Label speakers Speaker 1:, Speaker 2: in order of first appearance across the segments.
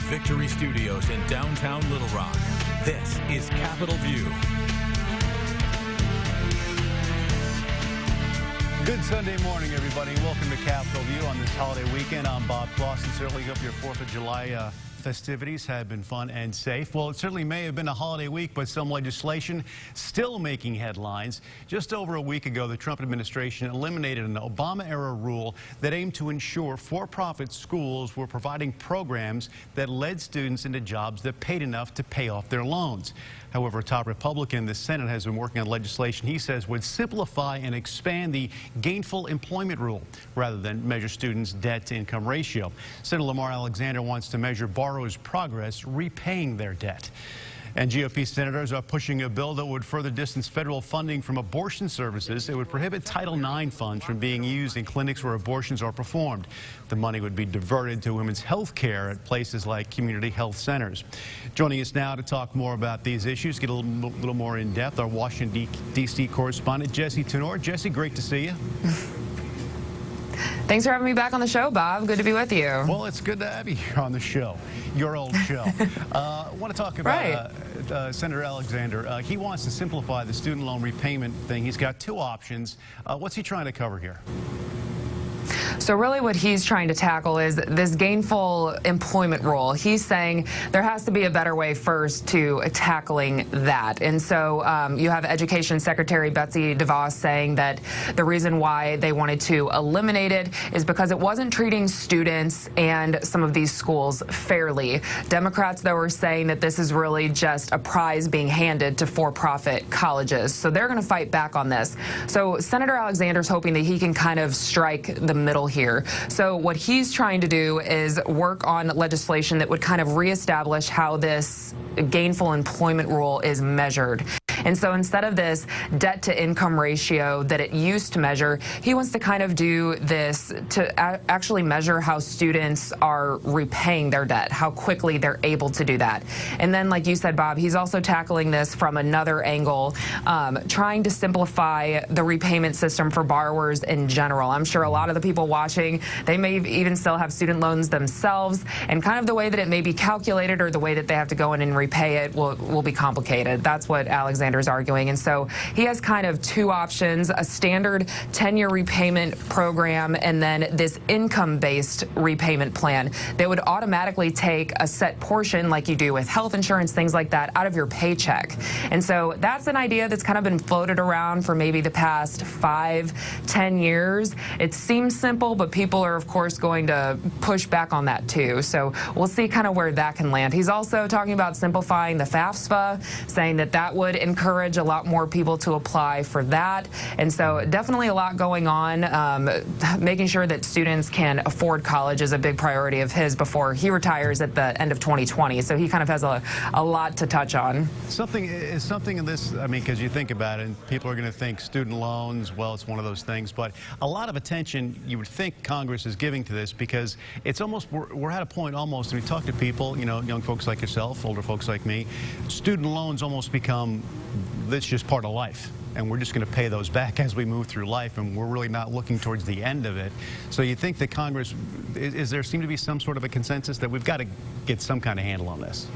Speaker 1: Victory Studios in downtown Little Rock, this is Capitol View.
Speaker 2: Good Sunday morning, everybody. Welcome to Capitol View on this holiday weekend. I'm Bob Clausen. Certainly hope your 4th of July festivities have been fun and safe. Well, it certainly may have been a holiday week, but some legislation still making headlines. Just over a week ago, the Trump administration eliminated an Obama-era rule that aimed to ensure for-profit schools were providing programs that led students into jobs that paid enough to pay off their loans. However, a top Republican in the Senate has been working on legislation he says would simplify and expand the gainful employment rule rather than measure students' debt-to-income ratio. Senator Lamar Alexander wants to measure borrowers' progress repaying their debt. And GOP senators are pushing a bill that would further distance federal funding from abortion services. It would prohibit Title IX funds from being used in clinics where abortions are performed. The money would be diverted to women's health care at places like community health centers. Joining us now to talk more about these issues, get a little more in depth, our Washington, D.C. correspondent, Jesse Tenor. Jesse, great to see you.
Speaker 3: Thanks for having me back on the show, Bob. Good to be with you.
Speaker 2: Well, it's good to have you here on the show, your old show. I want to talk about Senator Alexander. He wants to simplify the student loan repayment thing. He's got two options. What's he trying to cover here?
Speaker 3: So really what he's trying to tackle is this gainful employment rule. He's saying there has to be a better way first to tackling that. And so you have Education Secretary Betsy DeVos saying that the reason why they wanted to eliminate it is because it wasn't treating students and some of these schools fairly. Democrats, though, are saying that this is really just a prize being handed to for-profit colleges. So they're going to fight back on this. So Senator Alexander's hoping that he can kind of strike the middle here. So what he's trying to do is work on legislation that would kind of reestablish how this gainful employment rule is measured. And so instead of this debt-to-income ratio that it used to measure, he wants to kind of do this to actually measure how students are repaying their debt, how quickly they're able to do that. And then, like you said, Bob, he's also tackling this from another angle, trying to simplify the repayment system for borrowers in general. I'm sure a lot of the people watching, they may even still have student loans themselves, and kind of the way that it may be calculated or the way that they have to go in and repay it will be complicated. That's what Alexander's arguing. And so he has kind of two options: a standard 10-year repayment program and then this income-based repayment plan that would automatically take a set portion, like you do with health insurance, things like that, out of your paycheck. And so that's an idea that's kind of been floated around for maybe the past 5-10 years. It seems simple, but people are, of course, going to push back on that too. So we'll see kind of where that can land. He's also talking about simplifying the FAFSA, saying that that would encourage a lot more people to apply for that. And so definitely a lot going on. Making sure that students can afford college is a big priority of his before he retires at the end of 2020. So he kind of has a lot to touch on. Something
Speaker 2: in this, I mean, because you think about it, and people are going to think student loans, well, it's one of those things, but a lot of attention you would think Congress is giving to this, because it's almost, we're at a point almost, and we talk to people, you know, young folks like yourself, older folks like me, student loans almost become, that's just part of life, and we're just going to pay those back as we move through life, and we're really not looking towards the end of it. So you think that Congress, is there seem to be some sort of a consensus that we've got to get some kind of handle on this?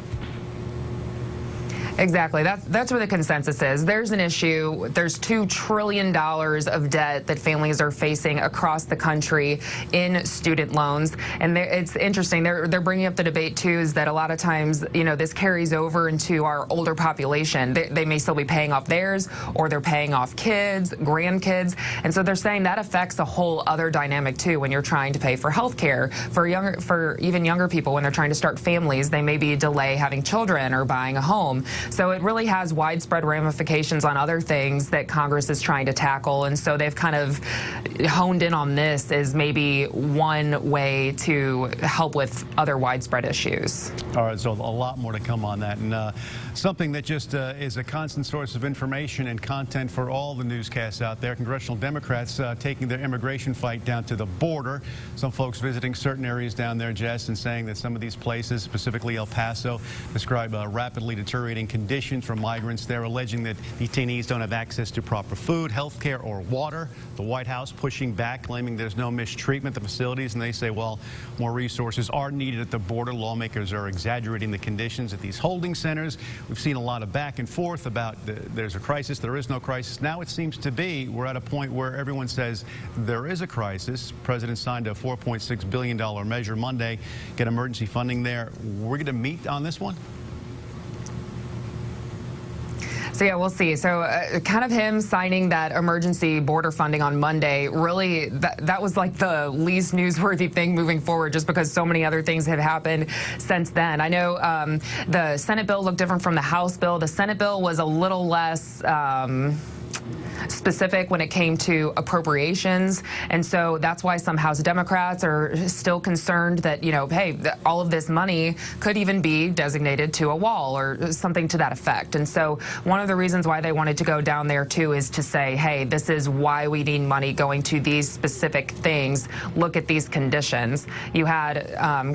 Speaker 3: Exactly. That's where the consensus is. There's an issue. There's $2 trillion of debt that families are facing across the country in student loans. And it's interesting. They're bringing up the debate, too, is that a lot of times, you know, this carries over into our older population. They may still be paying off theirs, or they're paying off kids, grandkids. And so they're saying that affects a whole other dynamic, too, when you're trying to pay for health care. For even younger people, when they're trying to start families, they maybe delay having children or buying a home. So it really has widespread ramifications on other things that Congress is trying to tackle. And so they've kind of honed in on this as maybe one way to help with other widespread issues.
Speaker 2: All right, so a lot more to come on that. And something that just is a constant source of information and content for all the newscasts out there. Congressional Democrats taking their immigration fight down to the border. Some folks visiting certain areas down there, Jess, and saying that some of these places, specifically El Paso, describe rapidly deteriorating conditions for migrants. They're alleging that detainees don't have access to proper food, health care, or water. The White House pushing back, claiming there's no mistreatment at the facilities, and they say, well, more resources are needed at the border. Lawmakers are exaggerating the conditions at these holding centers. We've seen a lot of back and forth about there's a crisis, there is no crisis. Now it seems to be we're at a point where everyone says there is a crisis. The president signed a $4.6 billion measure Monday, get emergency funding there. We're going to meet on this one?
Speaker 3: So, yeah, we'll see. So kind of him signing that emergency border funding on Monday, really, that was like the least newsworthy thing moving forward, just because so many other things have happened since then. I know the Senate bill looked different from the House bill. The Senate bill was a little less specific when it came to appropriations, and so that's why some House Democrats are still concerned that, you know, hey, all of this money could even be designated to a wall or something to that effect. And so one of the reasons why they wanted to go down there too is to say, hey, this is why we need money going to these specific things. Look at these conditions. You had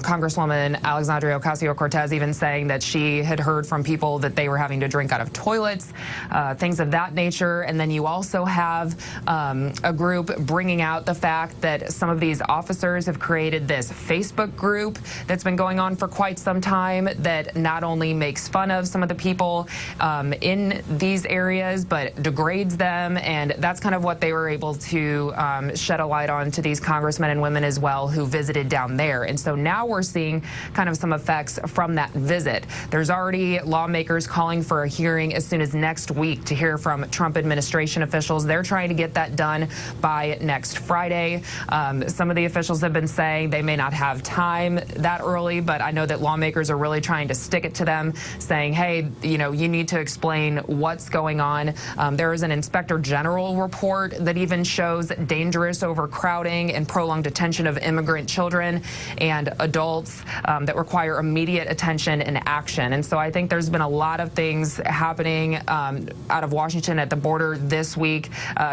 Speaker 3: Congresswoman Alexandria Ocasio-Cortez even saying that she had heard from people that they were having to drink out of toilets, things of that nature. And then you also have a group bringing out the fact that some of these officers have created this Facebook group that's been going on for quite some time that not only makes fun of some of the people in these areas, but degrades them. And that's kind of what they were able to shed a light on to these congressmen and women as well who visited down there. And so now we're seeing kind of some effects from that visit. There's already lawmakers calling for a hearing as soon as next week to hear from Trump administration officials. They're trying to get that done by next Friday. Some of the officials have been saying they may not have time that early, but I know that lawmakers are really trying to stick it to them, saying, hey, you know, you need to explain what's going on. There is an inspector general report that even shows dangerous overcrowding and prolonged detention of immigrant children and adults that require immediate attention and action. And so I think there's been a lot of things happening out of Washington at the border this week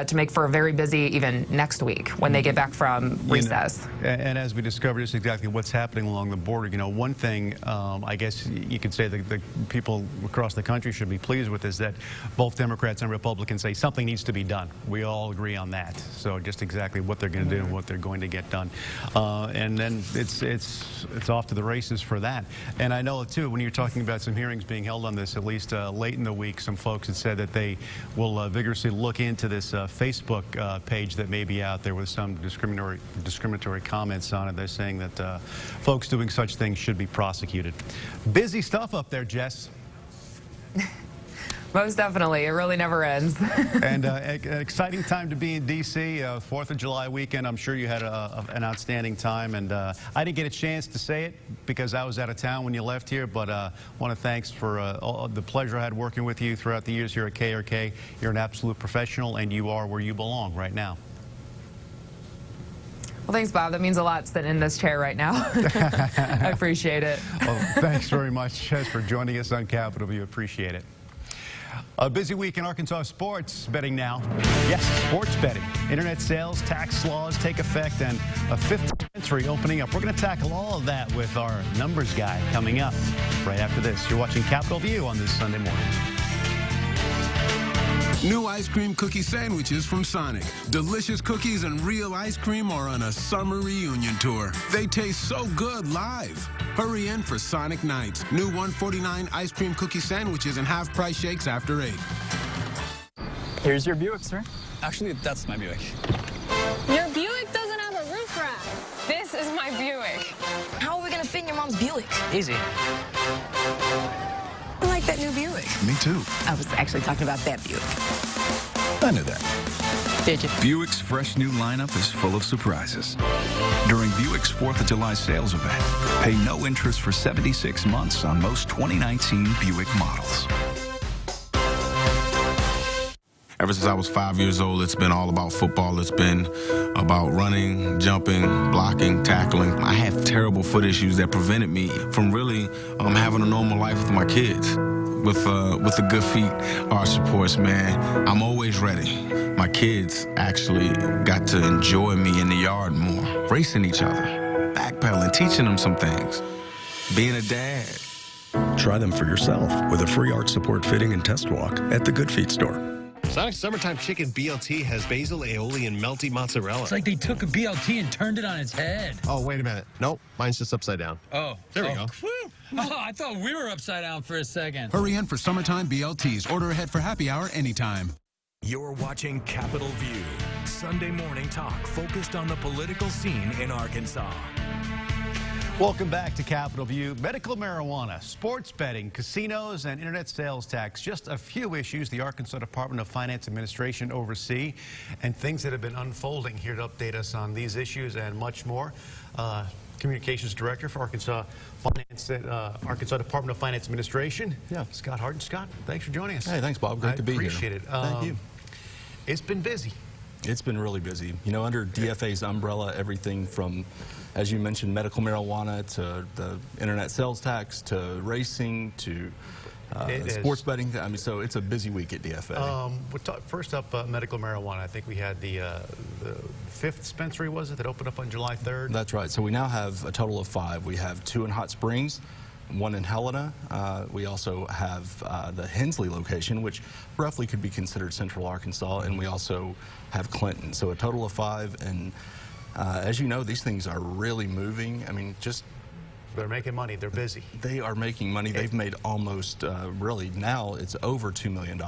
Speaker 3: to make for a very busy even next week when they get back from recess.
Speaker 2: You know, and as we discovered just exactly what's happening along the border, you know, one thing I guess you could say that the people across the country should be pleased with is that both Democrats and Republicans say something needs to be done. We all agree on that. So just exactly what they're going to do and what they're going to get done. And then it's off to the races for that. And I know, too, when you're talking about some hearings being held on this, at least late in the week, some folks had said that they will vigorously look into this Facebook page that may be out there with some discriminatory comments on it. They're saying that folks doing such things should be prosecuted. Busy stuff up there, Jess.
Speaker 3: Most definitely. It really never ends.
Speaker 2: And an exciting time to be in D.C. 4th of July weekend. I'm sure you had an outstanding time. And I didn't get a chance to say it because I was out of town when you left here. But I want to thanks for all the pleasure I had working with you throughout the years here at KRK. You're an absolute professional, and you are where you belong right now.
Speaker 3: Well, thanks, Bob. That means a lot sitting in this chair right now. I appreciate it.
Speaker 2: Well, thanks very much, Jess, for joining us on Capitol View. Appreciate it. A busy week in Arkansas sports betting now. Yes, sports betting. Internet sales, tax laws take effect, and a fifth dispensary opening up. We're going to tackle all of that with our numbers guy coming up right after this. You're watching Capitol View on this Sunday morning.
Speaker 4: New ice cream cookie sandwiches from Sonic. Delicious cookies and real ice cream are on a summer reunion tour. They taste so good live. Hurry in for Sonic Nights. New $1.49 ice cream cookie sandwiches and half-price shakes after 8.
Speaker 5: Here's your Buick, sir. Actually, that's my Buick.
Speaker 6: Your Buick doesn't have a roof rack. This is my Buick.
Speaker 7: How are we going to fit in your mom's Buick?
Speaker 5: Easy.
Speaker 7: I like that new Buick.
Speaker 8: Me too.
Speaker 7: I was actually talking about that Buick.
Speaker 8: I knew that.
Speaker 7: Did you?
Speaker 8: Buick's fresh new lineup is full of surprises. During Buick's 4th of July sales event, pay no interest for 76 months on most 2019 Buick models.
Speaker 9: Ever since I was 5 years old, it's been all about football. It's been about running, jumping, blocking, tackling. I have terrible foot issues that prevented me from really having a normal life with my kids. With the good feet, our supports, man, I'm always ready. My kids actually got to enjoy me in the yard more, racing each other, backpedaling, teaching them some things. Being a dad,
Speaker 10: Try them for yourself with a free arch support fitting and test walk at the Good Feet store.
Speaker 11: Sonic's Summertime Chicken BLT has basil, aioli, and melty mozzarella.
Speaker 12: It's like they took a BLT and turned it on its head.
Speaker 11: Oh, wait a minute. Nope, mine's just upside down.
Speaker 12: Oh.
Speaker 11: There we go.
Speaker 12: Oh, I thought we were upside down for a second.
Speaker 4: Hurry in for Summertime BLTs. Order ahead for happy hour anytime.
Speaker 1: You're watching Capitol View, Sunday morning talk focused on the political scene in Arkansas.
Speaker 2: Welcome back to Capitol View. Medical marijuana, sports betting, casinos, and internet sales tax. Just a few issues the Arkansas Department of Finance Administration oversee, and things that have been unfolding. Here to update us on these issues and much more, Communications Director for Arkansas Department of Finance Administration.
Speaker 13: Yeah.
Speaker 2: Scott Harden. Scott, thanks for joining us.
Speaker 13: Hey, thanks, Bob. Great to be here.
Speaker 2: I appreciate it.
Speaker 13: Thank you.
Speaker 2: It's been busy.
Speaker 13: It's been really busy. You know, under DFA's umbrella, everything from, as you mentioned, medical marijuana to the internet sales tax to racing to sports betting. I mean, so it's a busy week at DFA.
Speaker 2: We'll talk first up medical marijuana. I think we had the 5th dispensary, was it, that opened up on July 3rd?
Speaker 13: That's right. So we now have a total of 5. We have 2 in Hot Springs, 1 in Helena. We also have the Hensley location, which roughly could be considered Central Arkansas, and we also have Clinton. So a total of 5. And as you know, these things are really moving. I mean,
Speaker 2: they're making money. They're busy.
Speaker 13: They are making money. They've made almost, really, now it's over $2 million,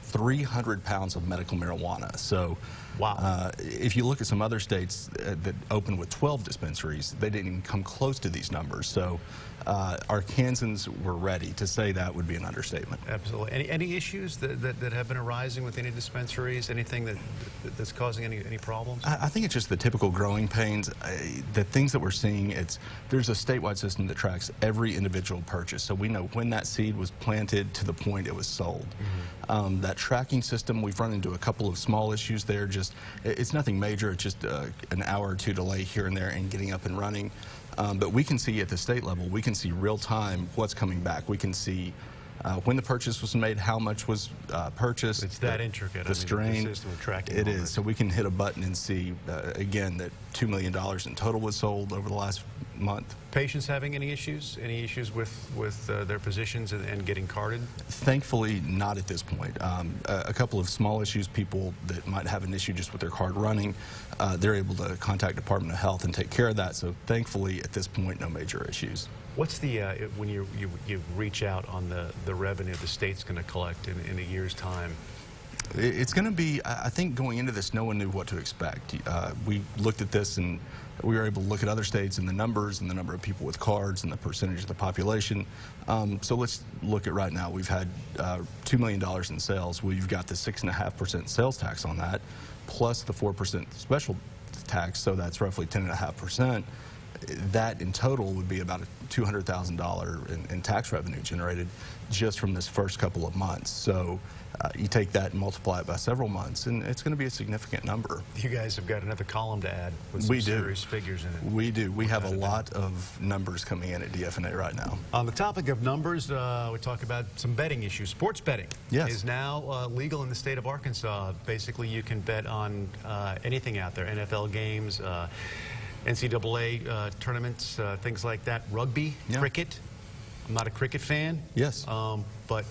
Speaker 13: 300 pounds of medical marijuana. So
Speaker 2: wow.
Speaker 13: If you look at some other states that opened with 12 dispensaries, they didn't even come close to these numbers. So Arkansans were ready. To say that would be an understatement.
Speaker 2: Absolutely. Any issues that have been arising with any dispensaries? Anything that's causing any problems?
Speaker 13: I think it's just the typical growing pains. The things that we're seeing, there's a statewide system that tracks every individual purchase. So we know when that seed was planted to the point it was sold. Mm-hmm. That tracking system, we've run into a couple of small issues there. It's nothing major. It's just an hour or 2 delay here and there in getting up and running. But we can see at the state level, we can see real time what's coming back. We can see when the purchase was made, how much was purchased.
Speaker 2: It's that intricate.
Speaker 13: The strain.
Speaker 2: The system of tracking
Speaker 13: it is. So we can hit a button and see, again, that $2 million in total was sold over the last month.
Speaker 2: Patients having any issues? Any issues with their physicians and getting carded?
Speaker 13: Thankfully, not at this point. A couple of small issues, people that might have an issue just with their card running, they're able to contact Department of Health and take care of that. So thankfully, at this point, no major issues.
Speaker 2: What's the, when you reach out on the revenue the state's going to collect in a year's time?
Speaker 13: It's going to be, I think going into this, no one knew what to expect. We looked at this and we were able to look at other states and the numbers and the number of people with cards and the percentage of the population. So let's look at right now. We've had $2 million in sales. We've got the 6.5% sales tax on that, plus the 4% special tax, so that's roughly 10.5%. That in total would be about $200,000 in tax revenue generated just from this first couple of months. So you take that and multiply it by several months, and it's going to be a significant number.
Speaker 2: You guys have got another column to add with some serious figures in it.
Speaker 13: We do. We have a lot of numbers coming in at DFNA right now.
Speaker 2: On the topic of numbers, we talk about some betting issues. Sports betting is now legal in the state of Arkansas. Basically, you can bet on anything out there, NFL games, NCAA tournaments, things like that. Rugby, cricket. I'm not a cricket fan.
Speaker 13: Yes.
Speaker 2: But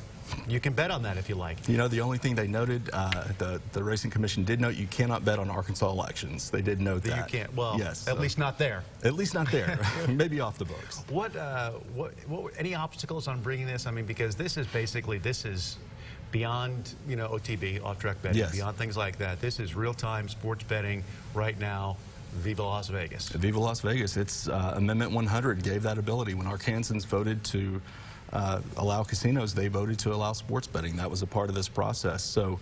Speaker 2: you can bet on that if you like.
Speaker 13: You know, the only thing they noted, the Racing Commission did note you cannot bet on Arkansas elections. They did note that.
Speaker 2: You can't. Well,
Speaker 13: yes,
Speaker 2: at least not there.
Speaker 13: At least not there. Maybe off the books.
Speaker 2: What any obstacles on bringing this? I mean, because this is basically, beyond, you know, OTB, off-track betting, beyond things like that. This is real-time sports betting right now. Viva Las Vegas.
Speaker 13: Viva Las Vegas. It's Amendment 100 gave that ability. When Arkansans voted to allow casinos, they voted to allow sports betting. That was a part of this process. So,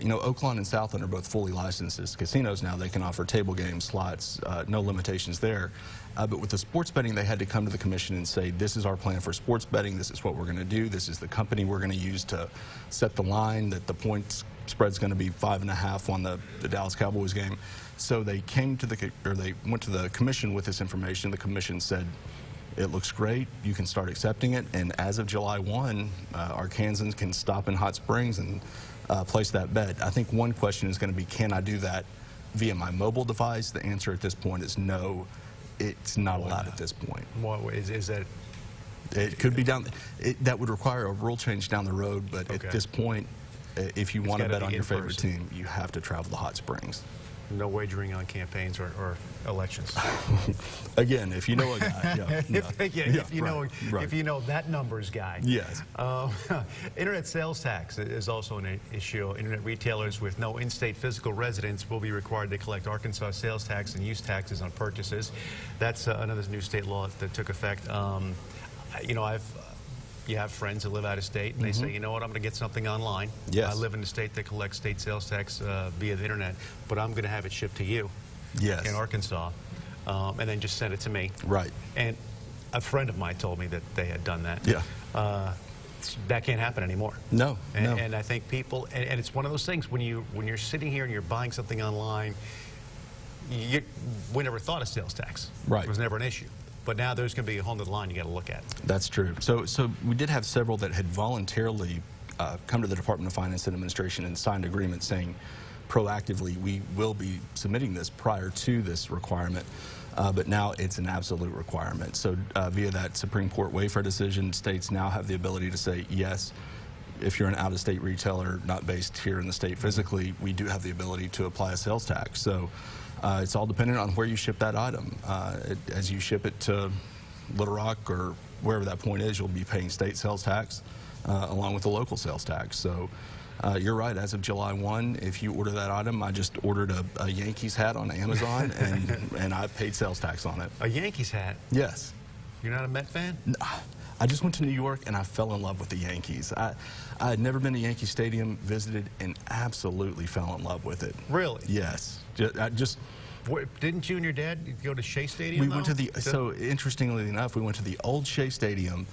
Speaker 13: you know, Oaklawn and Southland are both fully licensed as casinos now. They can offer table games, slots, no limitations there. But with the sports betting, they had to come to the commission and say, this is our plan for sports betting. This is what we're going to do. This is the company we're going to use to set the line, that the points spread's going to be 5.5 on the Dallas Cowboys game. So they came to they went to the commission with this information. The commission said, it looks great, you can start accepting it, and as of July 1, Arkansans can stop in Hot Springs and place that bet. I think one question is going to be, can I do that via my mobile device? The answer at this point is no, it's not allowed at this point.
Speaker 2: Is that
Speaker 13: It could be down. That would require a rule change down the road, but
Speaker 2: Okay.
Speaker 13: at this point, if you want to bet on your favorite
Speaker 2: person.
Speaker 13: team, you have to travel to Hot Springs.
Speaker 2: No wagering on campaigns or elections.
Speaker 13: Again, if you know a guy,
Speaker 2: If you know that numbers guy.
Speaker 13: Yes.
Speaker 2: Internet sales tax is also an issue. Internet retailers with no in-state physical residence will be required to collect Arkansas sales tax and use taxes on purchases. That's another new state law that took effect. You have friends that live out of state, and they say, you know what, I'm going to get something online.
Speaker 13: Yes.
Speaker 2: I live in a state that collects state sales tax via the internet, but I'm going to have it shipped to you in Arkansas, and then just send it to me.
Speaker 13: Right.
Speaker 2: And a friend of mine told me that they had done that.
Speaker 13: Yeah.
Speaker 2: That can't happen anymore.
Speaker 13: No.
Speaker 2: And I think people, and it's one of those things when you're sitting here and you're buying something online, we never thought of sales tax.
Speaker 13: Right.
Speaker 2: It was never an issue. But now there's going to be a whole other line you got to look at.
Speaker 13: That's true. So we did have several that had voluntarily come to the Department of Finance and Administration and signed agreements saying proactively we will be submitting this prior to this requirement. But now it's an absolute requirement. So via that Supreme Court Wayfair decision, states now have the ability to say, yes, if you're an out-of-state retailer not based here in the state physically, we do have the ability to apply a sales tax. So it's all dependent on where you ship that item. As you ship it to Little Rock or wherever that point is, you'll be paying state sales tax along with the local sales tax. So you're right, as of July 1, if you order that item, I just ordered a Yankees hat on Amazon and I paid sales tax on it.
Speaker 2: A Yankees hat?
Speaker 13: Yes.
Speaker 2: You're not a Met fan?
Speaker 13: No. I just went to New York and I fell in love with the Yankees. I had never been to Yankee Stadium, visited, and absolutely fell in love with it.
Speaker 2: Really?
Speaker 13: Yes.
Speaker 2: Didn't you and your dad go to Shea Stadium?
Speaker 13: We went to so interestingly enough, we went to the old Shea Stadium.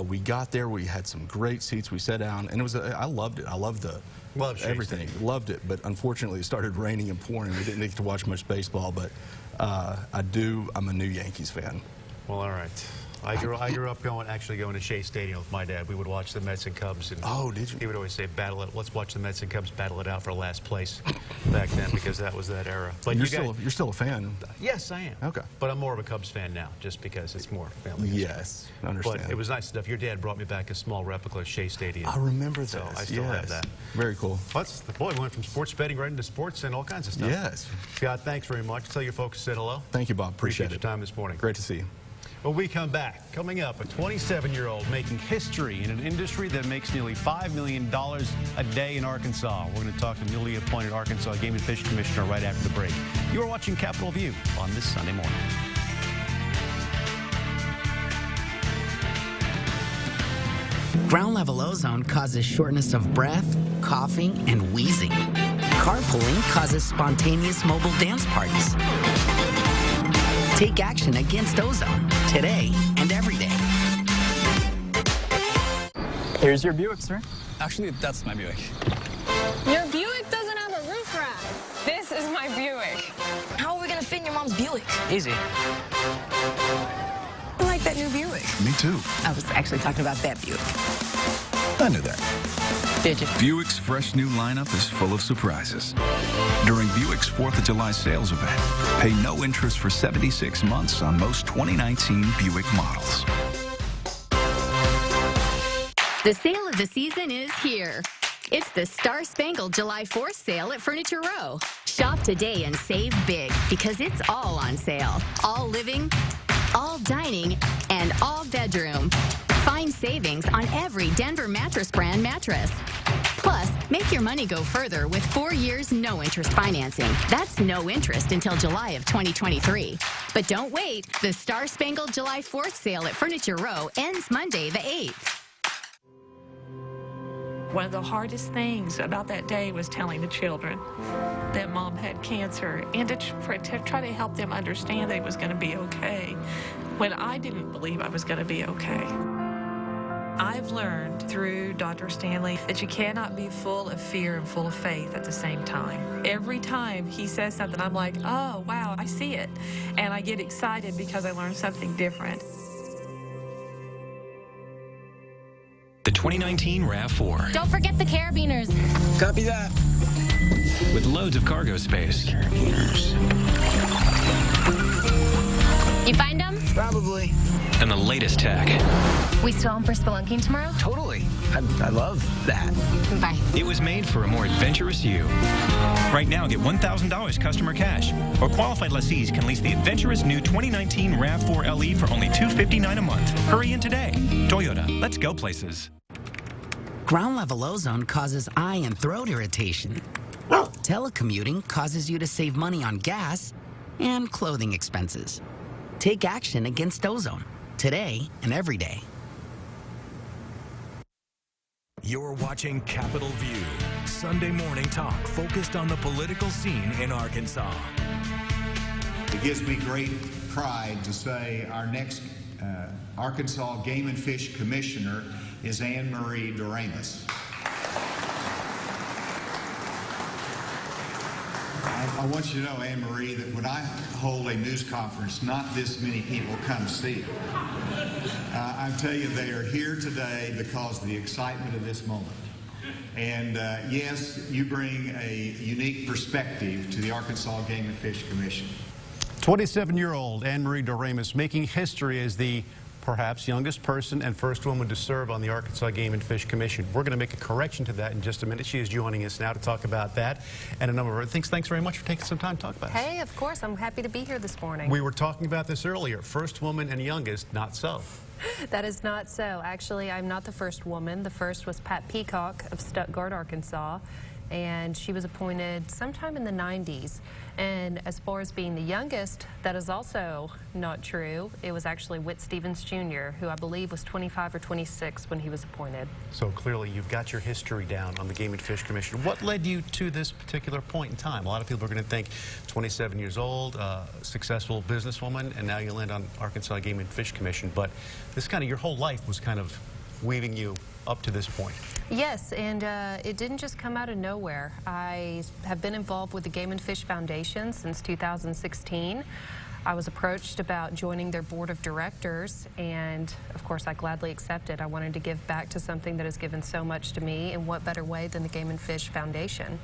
Speaker 13: We got there, we had some great seats, we sat down, and it was, I loved it. I loved everything. Loved it, but unfortunately it started raining and pouring. We didn't get to watch much baseball, but I'm a new Yankees fan.
Speaker 2: Well, all right. I grew up actually going to Shea Stadium with my dad. We would watch the Mets and Cubs. And
Speaker 13: oh, did you?
Speaker 2: He would always say, let's watch the Mets and Cubs battle it out for last place back then, because that was that era. But
Speaker 13: you're still a fan?
Speaker 2: Yes, I am.
Speaker 13: Okay.
Speaker 2: But I'm more of a Cubs fan now, just because it's more family history.
Speaker 13: Yes, I understand.
Speaker 2: But it was nice stuff. Your dad brought me back a small replica of Shea Stadium.
Speaker 13: I remember that.
Speaker 2: So I still have that.
Speaker 13: Very cool.
Speaker 2: Boy, we went from sports betting right into sports and all kinds of stuff.
Speaker 13: Yes.
Speaker 2: Scott, thanks very much. Tell your folks to say hello.
Speaker 13: Thank you, Bob. Appreciate
Speaker 2: your time this morning.
Speaker 13: Great to see you.
Speaker 2: When we come back, coming up, a 27-year-old making history in an industry that makes nearly $5 million a day in Arkansas. We're going to talk to the newly appointed Arkansas Game and Fish Commissioner right after the break. You are watching Capitol View on this Sunday morning.
Speaker 14: Ground level ozone causes shortness of breath, coughing, and wheezing. Carpooling causes spontaneous mobile dance parties. Take action against ozone today and every day.
Speaker 5: Here's your Buick, sir. Actually, that's my Buick.
Speaker 6: Your Buick doesn't have a roof rack. This is my Buick.
Speaker 7: How are we gonna fit in your mom's Buick?
Speaker 5: Easy.
Speaker 7: I like that new Buick.
Speaker 8: Me too.
Speaker 7: I was actually talking about that Buick.
Speaker 8: I knew that.
Speaker 7: Did you?
Speaker 8: Buick's fresh new lineup is full of surprises. During Buick's 4th of July sales event, pay no interest for 76 months on most 2019 Buick models.
Speaker 15: The sale of the season is here. It's the Star Spangled July 4th sale at Furniture Row. Shop today and save big because it's all on sale. All living, all dining, and all bedroom. Find savings on every Denver Mattress brand mattress. Plus, make your money go further with 4 years no-interest financing. That's no interest until July of 2023. But don't wait. The Star Spangled July 4th sale at Furniture Row ends Monday the 8th.
Speaker 16: One of the hardest things about that day was telling the children that Mom had cancer and to try to help them understand that it was going to be okay when I didn't believe I was going to be okay. I've learned through Dr. Stanley that you cannot be full of fear and full of faith at the same time. Every time he says something, I'm like, oh, wow, I see it. And I get excited because I learned something different.
Speaker 1: The 2019 RAV4.
Speaker 17: Don't forget the carabiners.
Speaker 5: Copy that.
Speaker 1: With loads of cargo space.
Speaker 17: You find them?
Speaker 5: Probably.
Speaker 1: And the latest tech.
Speaker 6: We still on for spelunking tomorrow?
Speaker 17: Totally. I love that.
Speaker 6: Bye.
Speaker 17: It was made for a more adventurous you. Right now, get $1,000 customer cash, or qualified lessees can lease the adventurous new 2019 RAV4 LE for only $259 a month. Hurry in today. Toyota, let's go places.
Speaker 14: Ground level ozone causes eye and throat irritation. Telecommuting causes you to save money on gas and clothing expenses. Take action against ozone, today and every day.
Speaker 1: You're watching Capitol View, Sunday morning talk focused on the political scene in Arkansas.
Speaker 18: It gives me great pride to say our next Arkansas Game and Fish Commissioner is Anne Marie Doremus. I want you to know, Anne Marie, that when I hold a news conference, not this many people come see it. I tell you, they are here today because of the excitement of this moment. And yes, you bring a unique perspective to the Arkansas Game and Fish Commission.
Speaker 2: 27-year-old Anne Marie Doremus making history as the perhaps youngest person and first woman to serve on the Arkansas Game and Fish Commission. We're going to make a correction to that in just a minute. She is joining us now to talk about that and a number of other things. Thanks very much for taking some time to talk about it.
Speaker 6: Hey, of course. I'm happy to be here this morning.
Speaker 2: We were talking about this earlier. First woman and youngest, not so.
Speaker 6: That is not so. Actually, I'm not the first woman. The first was Pat Peacock of Stuttgart, Arkansas, and she was appointed sometime in the 90s. And as far as being the youngest, that is also not true. It was actually Whit Stevens Jr., who I believe was 25 or 26 when he was appointed.
Speaker 2: So clearly you've got your history down on the Game and Fish Commission. What led you to this particular point in time? A lot of people are going to think 27 years old, successful businesswoman, and now you land on Arkansas Game and Fish Commission. But this kind of, your whole life was kind of weaving you up to this point.
Speaker 6: Yes, and it didn't just come out of nowhere. I have been involved with the Game and Fish Foundation since 2016. I was approached about joining their board of directors, and of course I gladly accepted. I wanted to give back to something that has given so much to me, and what better way than the Game and Fish Foundation.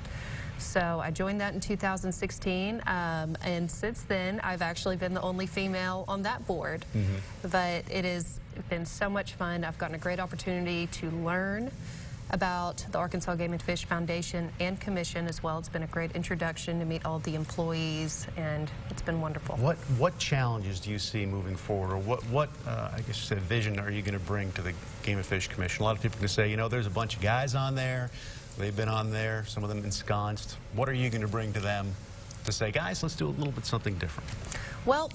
Speaker 6: So I joined that in 2016, and since then I've actually been the only female on that board. But it has been so much fun. I've gotten a great opportunity to learn about the Arkansas Game and Fish Foundation and Commission as well. It's been a great introduction to meet all the employees, and it's been wonderful.
Speaker 2: What challenges do you see moving forward, or what I guess you said vision are you going to bring to the Game and Fish Commission? A lot of people can say, you know, there's a bunch of guys on there. They've been on there, some of them ensconced. What are you going to bring to them to say, guys, let's do a little bit something different?
Speaker 6: Well,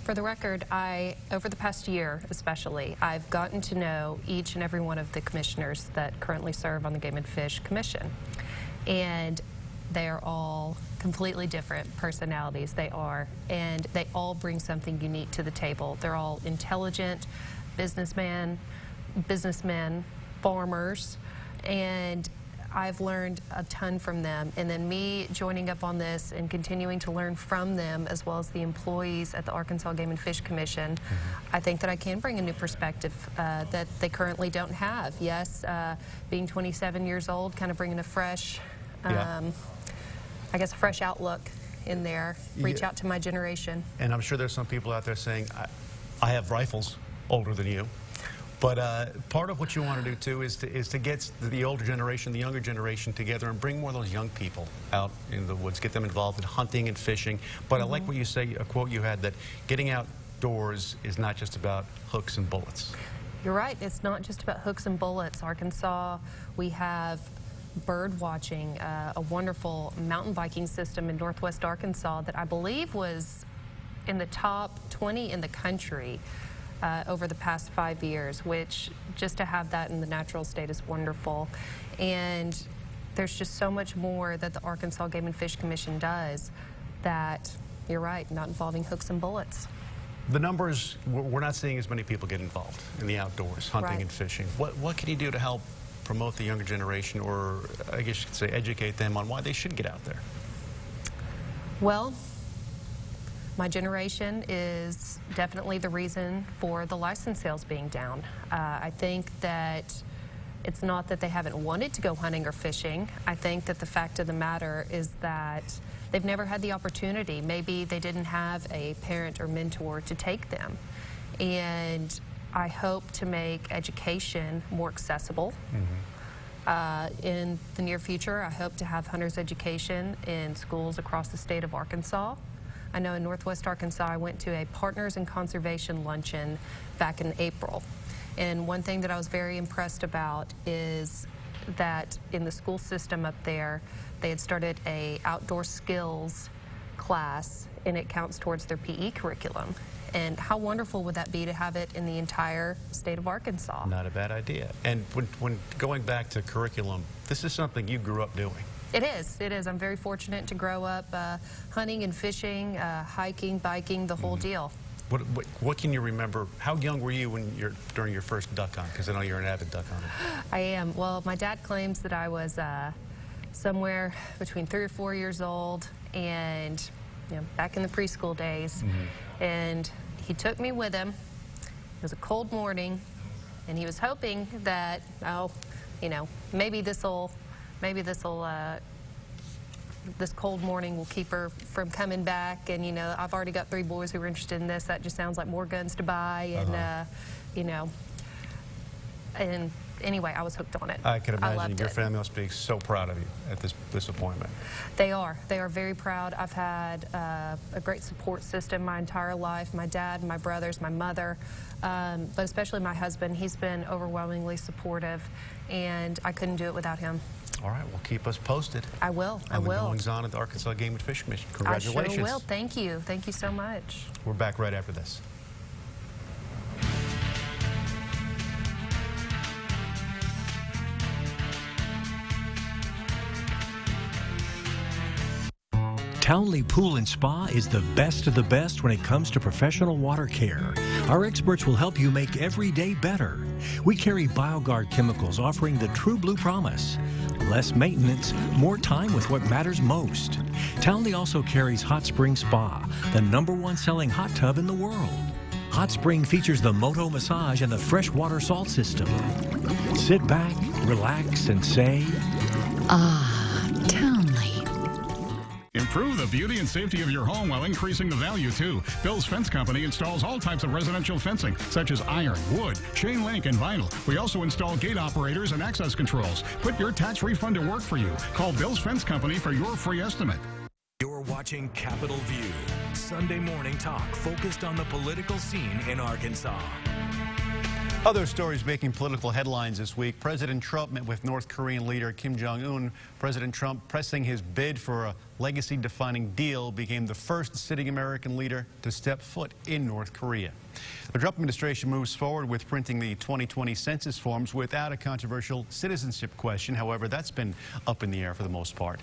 Speaker 6: for the record, over the past year especially, I've gotten to know each and every one of the commissioners that currently serve on the Game and Fish Commission. And they are all completely different personalities. They are, and they all bring something unique to the table. They're all intelligent businessmen, farmers, and I've learned a ton from them, and then me joining up on this and continuing to learn from them as well as the employees at the Arkansas Game and Fish Commission, I think that I can bring a new perspective that they currently don't have. Yes, being 27 years old, kind of bringing a fresh, I guess a fresh outlook in there, reach out to my generation.
Speaker 2: And I'm sure there's some people out there saying, I have rifles older than you. But part of what you want to do, too, is to get the older generation, the younger generation together and bring more of those young people out in the woods, get them involved in hunting and fishing. But I like what you say, a quote you had, that getting outdoors is not just about hooks and bullets.
Speaker 6: You're right. It's not just about hooks and bullets. Arkansas, we have bird watching, a wonderful mountain biking system in northwest Arkansas that I believe was in the top 20 in the country. Over the past 5 years, which just to have that in the natural state is wonderful. And there's just so much more that the Arkansas Game and Fish Commission does that, you're right, not involving hooks and bullets.
Speaker 2: The numbers, we're not seeing as many people get involved in the outdoors, hunting and fishing. What can you do to help promote the younger generation, or I guess you could say educate them on why they should get out there?
Speaker 6: Well, my generation is definitely the reason for the license sales being down. I think that it's not that they haven't wanted to go hunting or fishing. I think that the fact of the matter is that they've never had the opportunity. Maybe they didn't have a parent or mentor to take them. And I hope to make education more accessible. In the near future, I hope to have hunter's education in schools across the state of Arkansas. I know in Northwest Arkansas, I went to a Partners in Conservation luncheon back in April. And one thing that I was very impressed about is that in the school system up there, they had started a outdoor skills class, and it counts towards their PE curriculum. And how wonderful would that be to have it in the entire state of Arkansas?
Speaker 2: Not a bad idea. And when going back to curriculum, this is something you grew up doing.
Speaker 6: It is. It is. I'm very fortunate to grow up hunting and fishing, hiking, biking, the whole deal.
Speaker 2: What can you remember? How young were you during your first duck hunt? Because I know you're an avid duck hunter.
Speaker 6: I am. Well, my dad claims that I was somewhere between 3 or 4 years old, and back in the preschool days. And he took me with him. It was a cold morning, and he was hoping that, maybe this cold morning will keep her from coming back. And I've already got 3 boys who are interested in this. That just sounds like more guns to buy, and and anyway, I was hooked on it.
Speaker 2: I can imagine.
Speaker 6: I loved
Speaker 2: your
Speaker 6: it.
Speaker 2: family must be so proud of you at this appointment.
Speaker 6: They are. They are very proud. I've had a great support system my entire life. My dad, my brothers, my mother, but especially my husband. He's been overwhelmingly supportive, and I couldn't do it without him.
Speaker 2: All right, well, keep us posted.
Speaker 6: I will. I
Speaker 2: on
Speaker 6: will.
Speaker 2: the goings-on at the Arkansas Game and Fish Commission. Congratulations.
Speaker 6: I sure will. Thank you. Thank you so much.
Speaker 2: We're back right after this.
Speaker 19: Townley Pool and Spa is the best of the best when it comes to professional water care. Our experts will help you make every day better. We carry BioGuard chemicals offering the True Blue promise. Less maintenance, more time with what matters most. Townley also carries Hot Spring Spa, the #1 selling hot tub in the world. Hot Spring features the Moto massage and the freshwater salt system. Sit back, relax, and say,
Speaker 20: ah, Townley.
Speaker 21: Improve the beauty and safety of your home while increasing the value, too. Bill's Fence Company installs all types of residential fencing, such as iron, wood, chain link, and vinyl. We also install gate operators and access controls. Put your tax refund to work for you. Call Bill's Fence Company for your free estimate.
Speaker 1: You're watching Capitol View, Sunday morning talk focused on the political scene in Arkansas.
Speaker 2: Other stories making political headlines this week. President Trump met with North Korean leader Kim Jong-un. President Trump pressing his bid for a legacy-defining deal became the first sitting American leader to step foot in North Korea. The Trump administration moves forward with printing the 2020 census forms without a controversial citizenship question. However, that's been up in the air for the most part.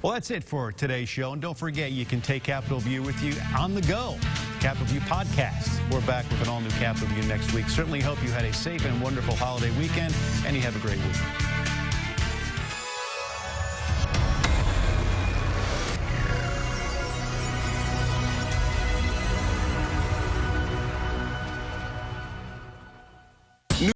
Speaker 2: Well, that's it for today's show. And don't forget, you can take Capitol View with you on the go. Capitol View podcast. We're back with an all-new Capitol View next week. Certainly hope you had a safe and wonderful holiday weekend, and you have a great week.